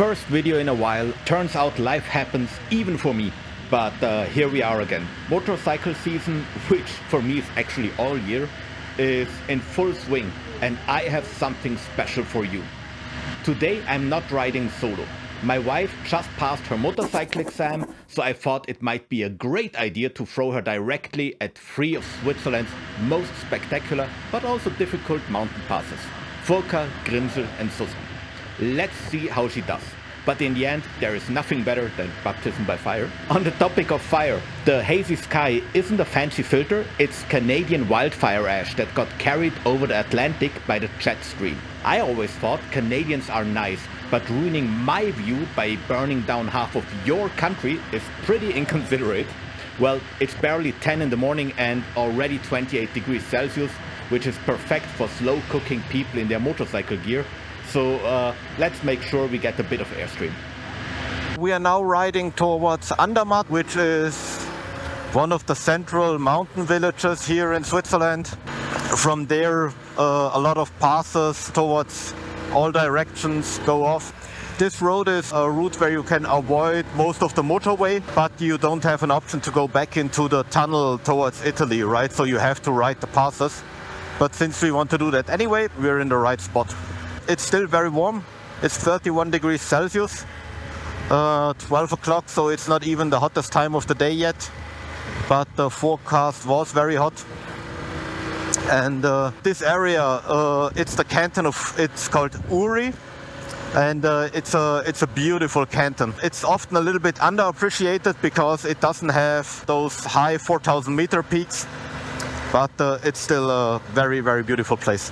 First video in a while. Turns out life happens even for me. But here we are again. Motorcycle season, which for me is actually all year, is in full swing, and I have something special for you. Today I'm not riding solo. My wife just passed her motorcycle exam, so I thought it might be a great idea to throw her directly at three of Switzerland's most spectacular but also difficult mountain passes: Furka, Grimsel and Susten. Let's see how she does. But in the end, there is nothing better than baptism by fire. On the topic of fire, the hazy sky isn't a fancy filter, it's Canadian wildfire ash that got carried over the Atlantic by the jet stream. I always thought Canadians are nice, but ruining my view by burning down half of your country is pretty inconsiderate. Well, it's barely 10 in the morning and already 28 degrees Celsius, which is perfect for slow cooking people in their motorcycle gear. So let's make sure we get a bit of airstream. We are now riding towards Andermatt, which is one of the central mountain villages here in Switzerland. From there, a lot of passes towards all directions go off. This road is a route where you can avoid most of the motorway, but you don't have an option to go back into the tunnel towards Italy, right? So you have to ride the passes. But since we want to do that anyway, we're in the right spot. It's still very warm. It's 31 degrees Celsius, 12 o'clock, so it's not even the hottest time of the day yet. But the forecast was very hot. And this area, it's the canton of, it's called Uri. And it's a beautiful canton. It's often a little bit underappreciated because it doesn't have those high 4,000 meter peaks. But it's still a very, very beautiful place.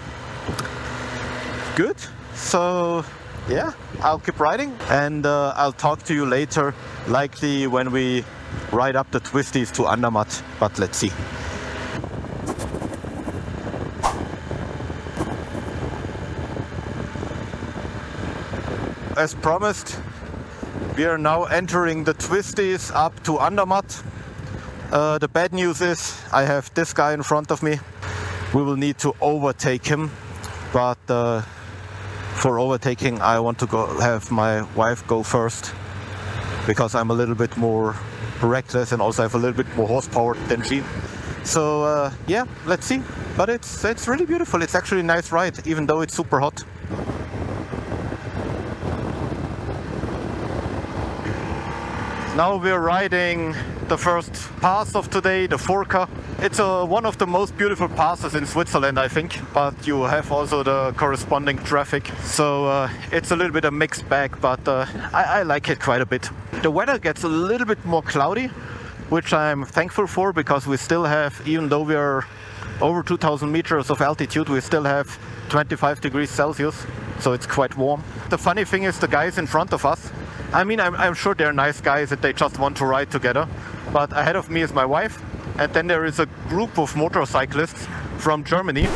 Good. So yeah, I'll keep riding and I'll talk to you later, likely when we ride up the twisties to Andermatt, but let's see. As promised, we are now entering the twisties up to Andermatt. The bad news is I have this guy in front of me. We will need to overtake him, but for overtaking I want to have my wife go first, because I'm a little bit more reckless and also have a little bit more horsepower than she. So yeah, let's see. But it's really beautiful. It's actually a nice ride, even though it's super hot. Now we're riding the first pass of today, the Furka. It's one of the most beautiful passes in Switzerland, I think, but you have also the corresponding traffic. So it's a little bit a mixed bag, but I like it quite a bit. The weather gets a little bit more cloudy, which I'm thankful for, because we still have, even though we are over 2,000 meters of altitude, we still have 25 degrees Celsius, so it's quite warm. The funny thing is, the guys in front of us, I mean, I'm sure they're nice guys that they just want to ride together, but ahead of me is my wife, and then there is a group of motorcyclists from Germany.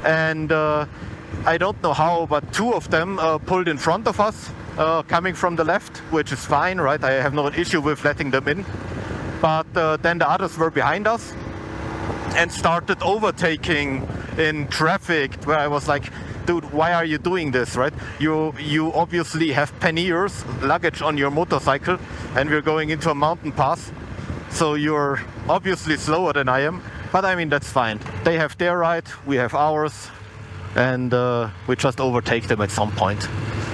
And I don't know how, but two of them pulled in front of us, coming from the left, which is fine, right? I have no issue with letting them in. But then the others were behind us and started overtaking in traffic, where I was like, dude, why are you doing this, right? You obviously have panniers, luggage on your motorcycle, and we're going into a mountain pass, so you're obviously slower than I am. But I mean, that's fine. They have their ride, we have ours, and we just overtake them at some point.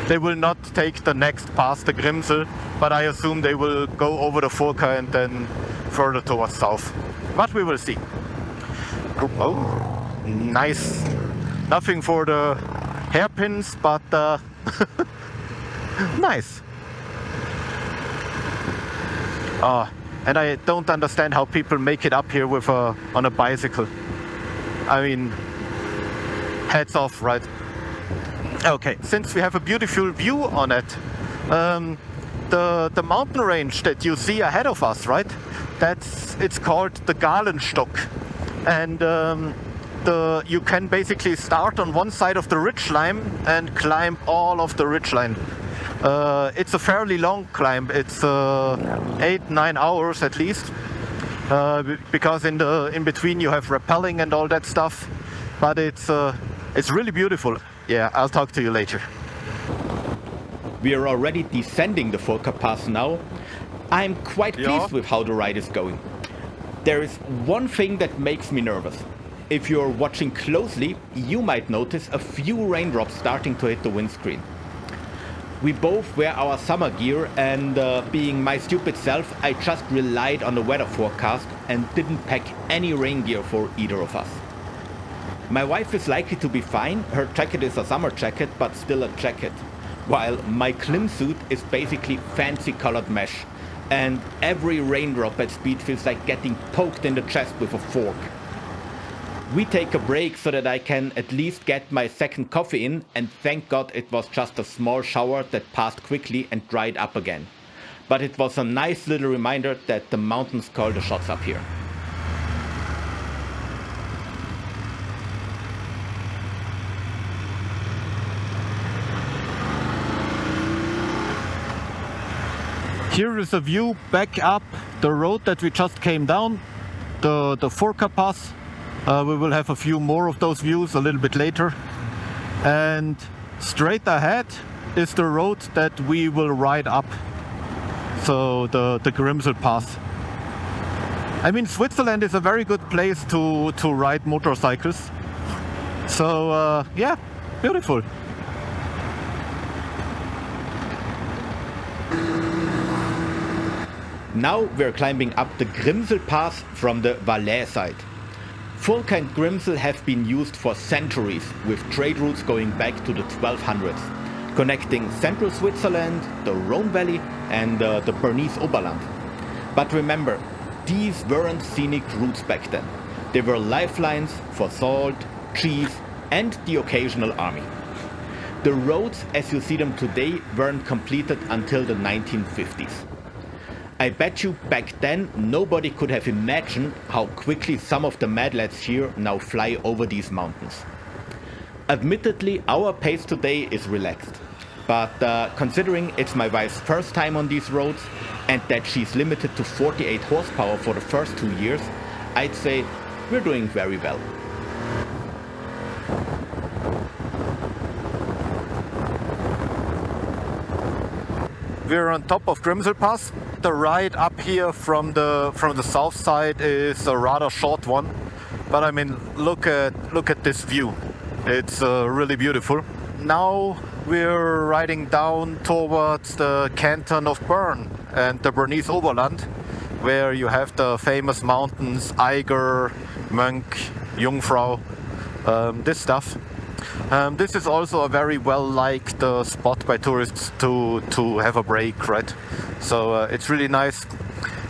They will not take the next pass, the Grimsel, but I assume they will go over the Furka and then further towards south. But we will see. Oh, nice. Nothing for the hairpins, but nice. And I don't understand how people make it up here with on a bicycle. I mean, heads off, right? Okay, since we have a beautiful view on it, the mountain range that you see ahead of us, right? It's called the Galenstock, and you can basically start on one side of the ridgeline and climb all of the ridgeline. It's a fairly long climb. It's 8-9 hours at least, because in between you have rappelling and all that stuff. but it's really beautiful. Yeah, I'll talk to you later. We are already descending the Furka Pass now. I'm quite pleased with how the ride is going. There is one thing that makes me nervous. If you're watching closely, you might notice a few raindrops starting to hit the windscreen. We both wear our summer gear and being my stupid self, I just relied on the weather forecast and didn't pack any rain gear for either of us. My wife is likely to be fine. Her jacket is a summer jacket, but still a jacket. While my Klim suit is basically fancy colored mesh, and every raindrop at speed feels like getting poked in the chest with a fork. We take a break so that I can at least get my second coffee in, and thank God it was just a small shower that passed quickly and dried up again. But it was a nice little reminder that the mountains call the shots up here. Here is a view back up the road that we just came down, the Furka Pass. We will have a few more of those views a little bit later. And straight ahead is the road that we will ride up, so the Grimsel Pass. I mean, Switzerland is a very good place to ride motorcycles. So yeah, beautiful. Now we're climbing up the Grimsel Pass from the Valais side. Furka and Grimsel have been used for centuries, with trade routes going back to the 1200s, connecting central Switzerland, the Rhone Valley and the Bernese Oberland. But remember, these weren't scenic routes back then. They were lifelines for salt, cheese and the occasional army. The roads as you see them today weren't completed until the 1950s. I bet you back then nobody could have imagined how quickly some of the mad lads here now fly over these mountains. Admittedly, our pace today is relaxed, but considering it's my wife's first time on these roads and that she's limited to 48 horsepower for the first 2 years, I'd say we're doing very well. We're on top of Grimsel Pass. The ride up here from the south side is a rather short one, but I mean, look at this view. It's really beautiful. Now we're riding down towards the canton of Bern and the Bernese Oberland, where you have the famous mountains Eiger, Mönch, Jungfrau, this stuff. This is also a very well-liked spot by tourists to have a break, right? So it's really nice.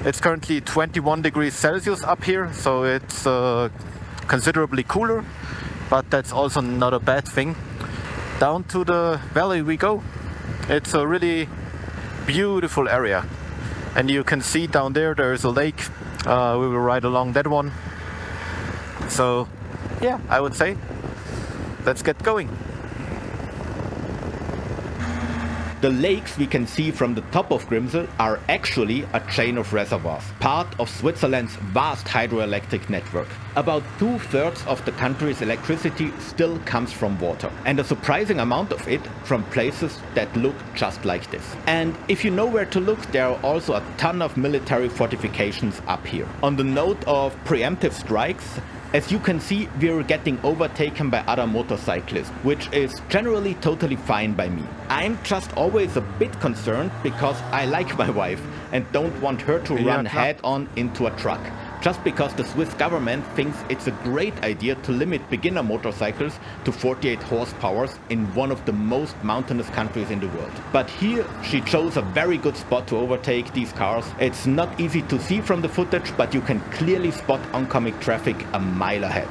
It's currently 21 degrees Celsius up here, so it's considerably cooler, but that's also not a bad thing. Down to the valley we go. It's a really beautiful area, and you can see down there is a lake. We will ride along that one. So yeah, I would say let's get going. The lakes we can see from the top of Grimsel are actually a chain of reservoirs, part of Switzerland's vast hydroelectric network. About 2/3 of the country's electricity still comes from water, and a surprising amount of it from places that look just like this. And if you know where to look, there are also a ton of military fortifications up here. On the note of preemptive strikes, as you can see, we're getting overtaken by other motorcyclists, which is generally totally fine by me. I'm just always a bit concerned because I like my wife and don't want her to run head-on into a truck. Just because the Swiss government thinks it's a great idea to limit beginner motorcycles to 48 horsepower in one of the most mountainous countries in the world. But here she chose a very good spot to overtake these cars. It's not easy to see from the footage, but you can clearly spot oncoming traffic a mile ahead.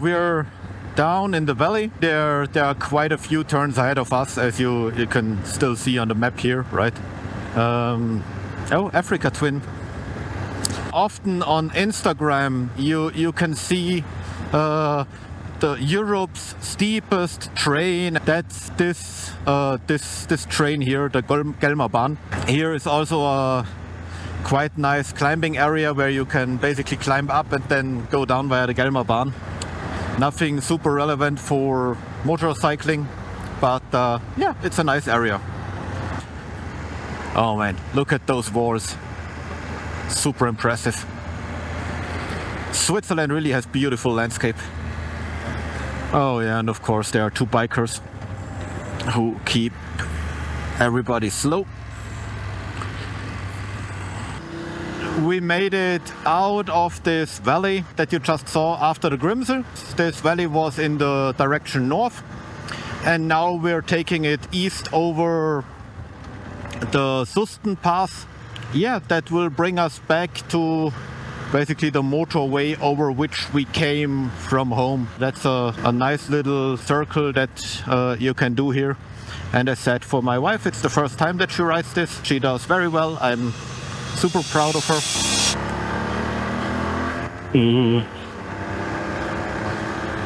We're down in the valley. There are quite a few turns ahead of us, as you can still see on the map here, right? Oh, Africa Twin. Often on Instagram you can see the Europe's steepest train. That's this train here, the Gelmerbahn. Here is also a quite nice climbing area where you can basically climb up and then go down via the Gelmerbahn. Nothing super relevant for motorcycling, but yeah, it's a nice area. Oh man, look at those walls. Super impressive. Switzerland really has beautiful landscape. Oh yeah, and of course there are two bikers who keep everybody slow. We made it out of this valley that you just saw after the Grimsel. This valley was in the direction north, and now we're taking it east over the Susten Pass. Yeah, that will bring us back to basically the motorway over which we came from home. That's a nice little circle that you can do here. And as said, for my wife, it's the first time that she rides this. She does very well. I'm super proud of her.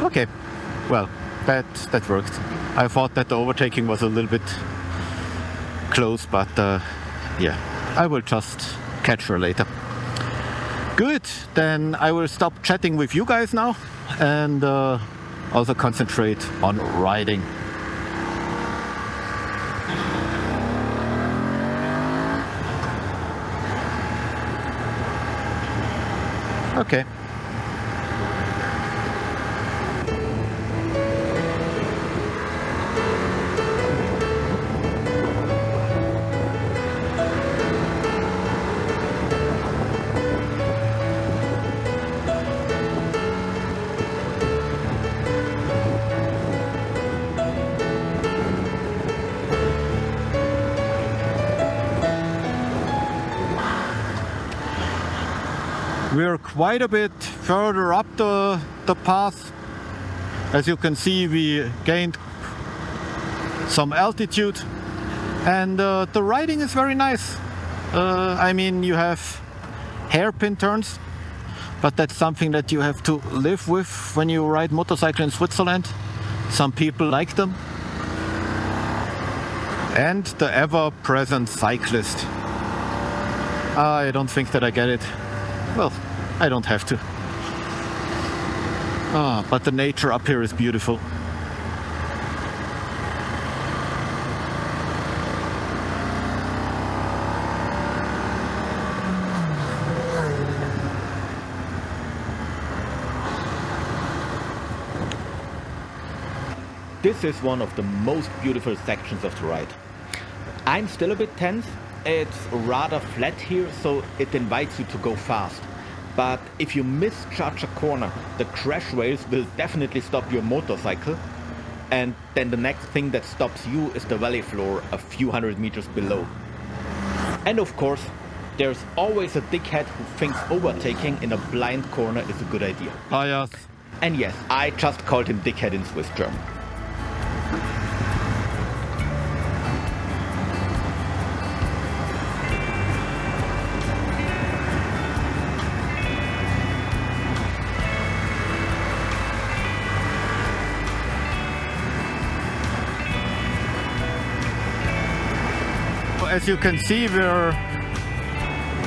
Okay, well, that worked. I thought that the overtaking was a little bit close, but yeah, I will just catch her later. Good, then I will stop chatting with you guys now and also concentrate on riding. Okay. We're quite a bit further up the path. As you can see, we gained some altitude, and the riding is very nice. I mean, you have hairpin turns, but that's something that you have to live with when you ride motorcycle in Switzerland. Some people like them. And the ever-present cyclist. I don't think that I get it. Well, I don't have to. But the nature up here is beautiful. This is one of the most beautiful sections of the ride. I'm still a bit tense. It's rather flat here, so it invites you to go fast. But if you misjudge a corner, the crash rails will definitely stop your motorcycle. And then the next thing that stops you is the valley floor a few hundred meters below. And of course, there's always a dickhead who thinks overtaking in a blind corner is a good idea. Ah, yes. And yes, I just called him dickhead in Swiss German. As you can see, we're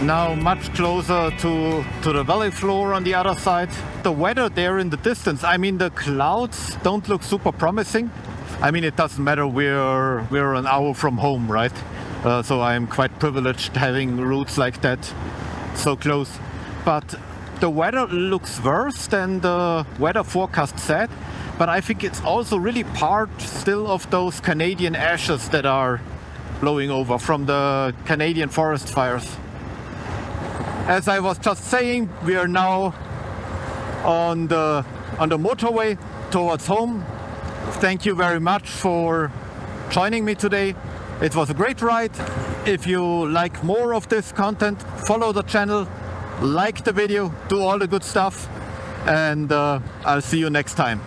now much closer to the valley floor on the other side. The weather there in the distance, I mean, the clouds don't look super promising. I mean, it doesn't matter, we're an hour from home, right? So I'm quite privileged having routes like that so close. But the weather looks worse than the weather forecast said. But I think it's also really part still of those Canadian ashes that are blowing over from the Canadian forest fires. As I was just saying, we are now on the motorway towards home. Thank you very much for joining me today. It was a great ride. If you like more of this content, follow the channel, like the video, do all the good stuff, and I'll see you next time.